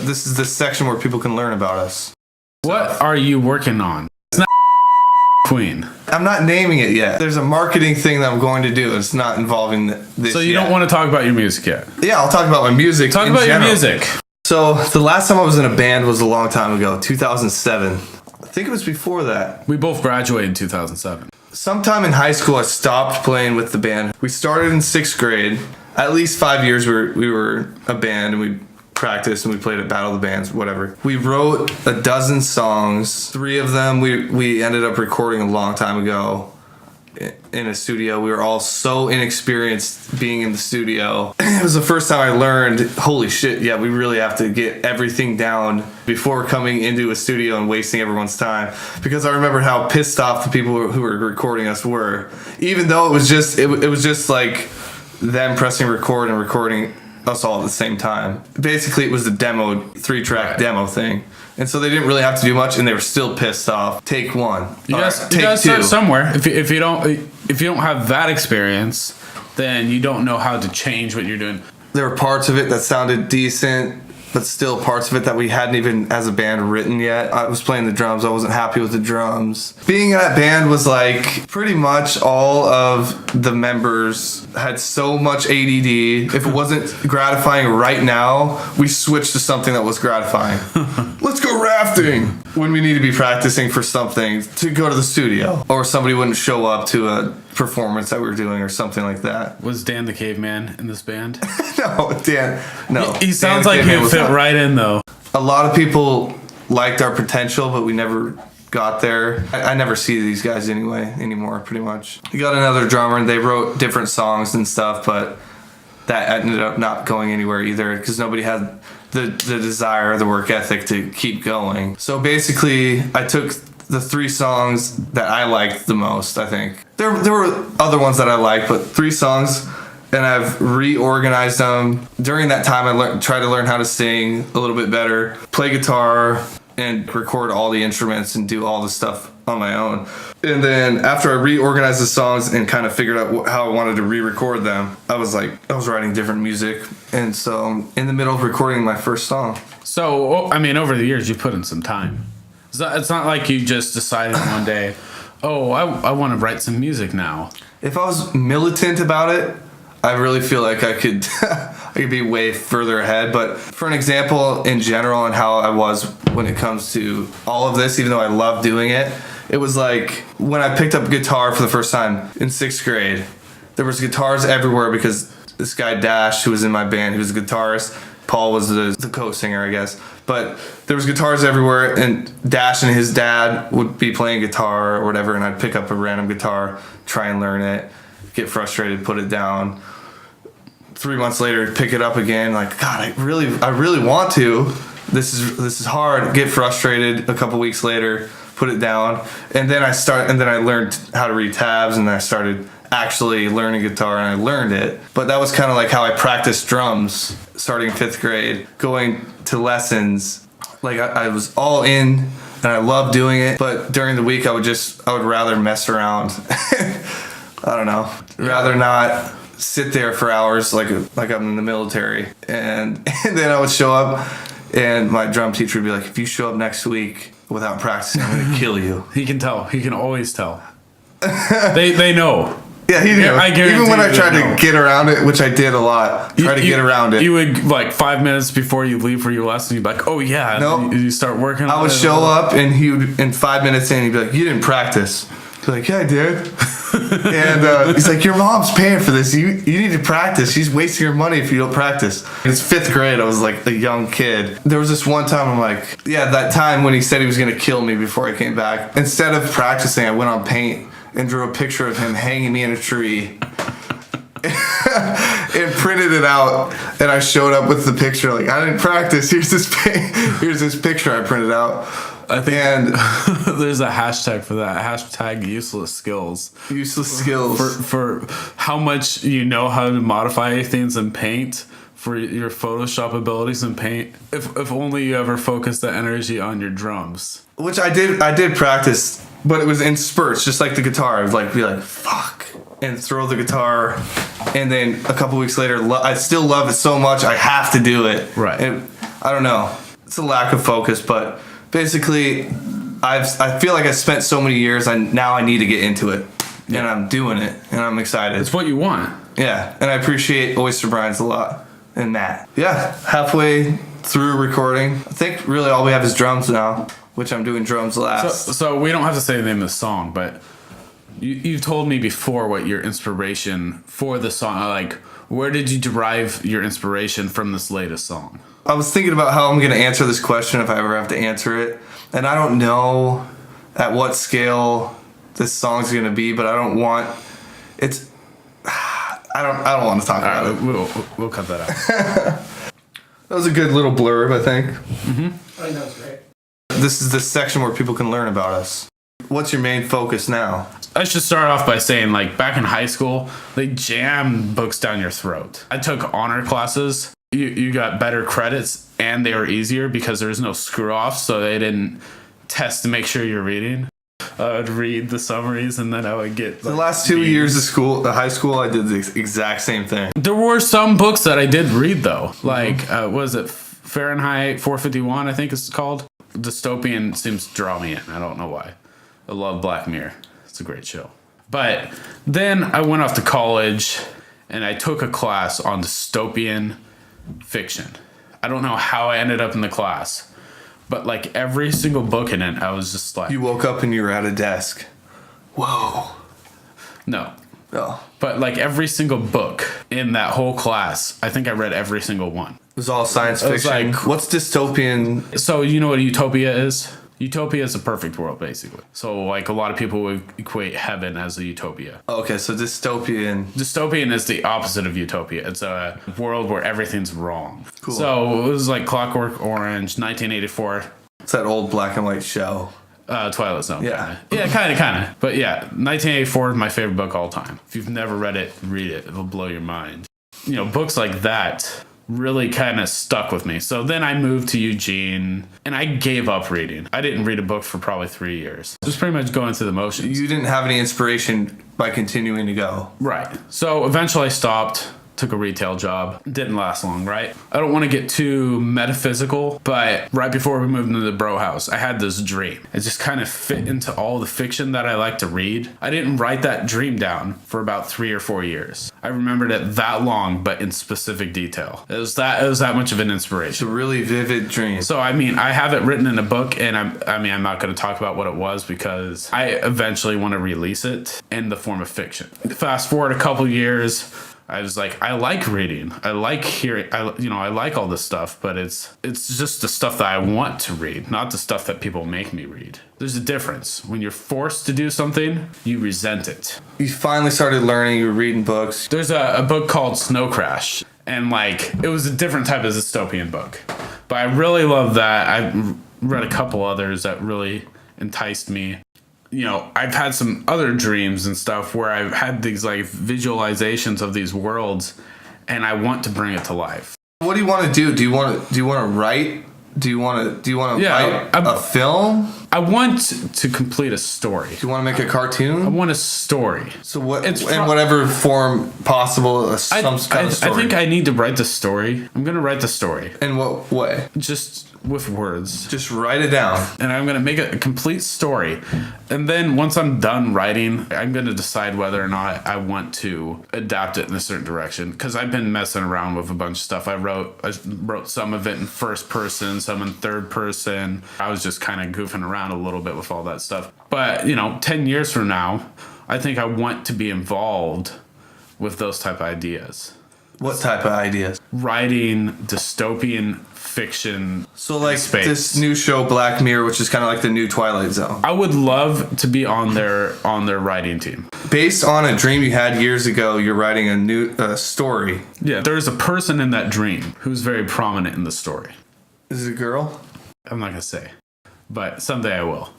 this is the section where people can learn about us. What are you working on? It's not Queen. I'm not naming it yet. There's a marketing thing that I'm going to do. It's not involving this. So you don't want to talk about your music yet? Yeah, I'll talk about my music. Talk about your music. So the last time I was in a band was a long time ago, 2007. I think it was before that. We both graduated in 2007. Sometime in high school, I stopped playing with the band. We started in 6th grade. At least 5 years we were a band, and we practiced and we played at Battle of the Bands, whatever. We wrote a dozen songs. 3 of them we ended up recording a long time ago in a studio. We were all so inexperienced being in the studio. It was the first time I learned, holy shit, yeah, we really have to get everything down before coming into a studio and wasting everyone's time. Because I remember how pissed off the people who were recording us were. Even though it was just like them pressing record and recording us all at the same time. Basically, it was a demo, 3-track demo thing. And so they didn't really have to do much, and they were still pissed off. Take 1. You gotta start somewhere. If you don't have that experience, then you don't know how to change what you're doing. There were parts of it that sounded decent, but still parts of it that we hadn't even, as a band, written yet. I was playing the drums. I wasn't happy with the drums. Being in that band was like pretty much all of the members had so much ADD. If it wasn't gratifying right now, we switched to something that was gratifying. Let's go rafting when we need to be practicing for something to go to the studio, or somebody wouldn't show up to a performance that we were doing or something like that. Was Dan the caveman in this band? No, Dan. No, he sounds like he'd fit right in though. A lot of people liked our potential, but we never got there. I never see these guys anymore, pretty much. We got another drummer, and they wrote different songs and stuff, but that ended up not going anywhere either because nobody had the desire or the work ethic to keep going. So basically, I took the 3 songs that I liked the most, I think. There were other ones that I liked, but 3 songs, and I've reorganized them. During that time, I tried to learn how to sing a little bit better, play guitar, and record all the instruments and do all the stuff on my own. And then after I reorganized the songs and kind of figured out how I wanted to re-record them, I was writing different music. And so I'm in the middle of recording my first song. So, I mean, over the years, you put in some time. It's not like you just decided one day, oh, I want to write some music now. If I was militant about it, I really feel like I could I could be way further ahead. But for an example, in general, and how I was when it comes to all of this, even though I love doing it, it was like when I picked up guitar for the first time in 6th grade, there was guitars everywhere because this guy Dash, who was in my band, he was a guitarist. Paul was the co-singer, I guess. But there was guitars everywhere, and Dash and his dad would be playing guitar or whatever, and I'd pick up a random guitar, try and learn it, get frustrated, put it down. 3 months later, pick it up again, like, God, I really want to. This is hard. Get frustrated. A couple weeks later, put it down, and then I learned how to read tabs, and then I started actually learning guitar, and I learned it. But that was kind of like how I practiced drums starting 5th grade, going to lessons. Like I was all in, and I loved doing it, but during the week I would rather mess around. I don't know, rather not sit there for hours like I'm in the military. And then I would show up, and my drum teacher would be like, if you show up next week without practicing, I'm gonna kill you. He can tell. He can always tell. They know. Yeah, he knew. Yeah, I guarantee. Even when I tried to get around it, which I did a lot, get around it. You would, like, 5 minutes before you leave for your lesson, you'd be like, oh yeah. Nope. You start working on it. I would show up, and he would, in 5 minutes in, he'd be like, you didn't practice. I'd be like, yeah, I did. And he's like, your mom's paying for this. You need to practice. She's wasting her money if you don't practice. It's 5th grade. I was like a young kid. There was this one time I'm like, yeah, that time when he said he was going to kill me before I came back. Instead of practicing, I went on Paint and drew a picture of him hanging me in a tree and printed it out. And I showed up with the picture like, I didn't practice. Here's this picture I printed out. I think there's a hashtag for that. Hashtag useless skills. Useless skills. For how much you know how to modify things in Paint, for your Photoshop abilities in Paint. If only you ever focused the energy on your drums. Which I did practice, but it was in spurts, just like the guitar. I would be like, fuck, and throw the guitar. And then a couple weeks later, I still love it so much, I have to do it. Right. And I don't know. it's a lack of focus, but basically, I feel like I spent so many years. Now I need to get into it, and I'm doing it, and I'm excited. It's what you want. Yeah, and I appreciate Oyster Brines a lot, and Matt. Yeah, halfway through recording. I think really all we have is drums now, which I'm doing drums last. So we don't have to say the name of the song, but you've told me before what your inspiration for the song, like where did you derive your inspiration from this latest song? I was thinking about how I'm going to answer this question if I ever have to answer it, and I don't know at what scale this song's going to be, but I don't want it's. I don't want to talk about it. We'll cut that out. That was a good little blurb, I think. I think that was great. This is the section where people can learn about us. What's your main focus now? I should start off by saying, like, back in high school, they jammed books down your throat. I took honor classes. You got better credits, and they were easier because there was no screw-off, so they didn't test to make sure you're reading. I would read the summaries, and then I would get... The last 2 years of school, the high school, I did the exact same thing. There were some books that I did read, though. Like, was it Fahrenheit 451, I think it's called? Dystopian seems to draw me in. I don't know why. I love Black Mirror. It's a great show. But then I went off to college, and I took a class on dystopian fiction. I don't know how I ended up in the class, but like every single book in it, I was just like... You woke up and you were at a desk. Whoa. No. Oh. But like every single book in that whole class, I think I read every single one. It was all science fiction. like- What's dystopian? So you know what a utopia is? Utopia is a perfect world, basically. So like a lot of people would equate heaven as a utopia. Okay, so dystopian. Dystopian is the opposite of utopia. It's a world where everything's wrong. Cool. So it was like Clockwork Orange, 1984, It's that old black and white show. Twilight Zone. Yeah. Kind of. But yeah, 1984 is my favorite book all time. If you've never read it, read it. It'll blow your mind. You know, books like that really kind of stuck with me. So then I moved to Eugene, and I gave up reading. I didn't read a book for probably 3 years. Just pretty much going through the motions. You didn't have any inspiration by continuing to go. Right. So eventually I stopped, took a retail job. Didn't last long, right? I don't want to get too metaphysical, but right before we moved into the bro house, I had this dream. It just kind of fit into all the fiction that I like to read. I didn't write that dream down for about 3 or 4 years. I remembered it that long, but in specific detail. It was that much of an It's inspiration. a really vivid dream. So, I mean, I have it written in a book, and I'm not going to talk about what it was because I eventually want to release it in the form of fiction. Fast forward a couple years, I was like, I like reading. I like hearing. I like all this stuff, but it's just the stuff that I want to read, not the stuff that people make me read. There's a difference. When you're forced to do something, you resent it. You finally started learning. You were reading books. There's a book called Snow Crash, and like it was a different type of dystopian book, but I really love that. I read a couple others that really enticed me. You know, I've had some other dreams and stuff where I've had these like visualizations of these worlds, and I want to bring it to life. What do you want to do? Do you want to write? Do you want to write a film? I want to complete a story. Do you want to make a cartoon? I want a story. So what? In whatever form possible, some kind of story. I think I need to write the story. I'm gonna write the story. In what way? Just with words. Just write it down. And I'm gonna make a complete story. And then once I'm done writing, I'm gonna decide whether or not I want to adapt it in a certain direction. Because I've been messing around with a bunch of stuff. I wrote some of it in first person, some in third person. I was just kind of goofing around a little bit with all that stuff. But 10 years from now, I think I want to be involved with those type of ideas. What type of ideas? Writing dystopian fiction. So like space. This new show Black Mirror, which is kind of like the new Twilight Zone. I would love to be on their writing team. Based on a dream you had years ago, you're writing a new story. Yeah, there's a person in that dream who's very prominent in the story. Is it a girl? I'm not gonna say, but someday I will.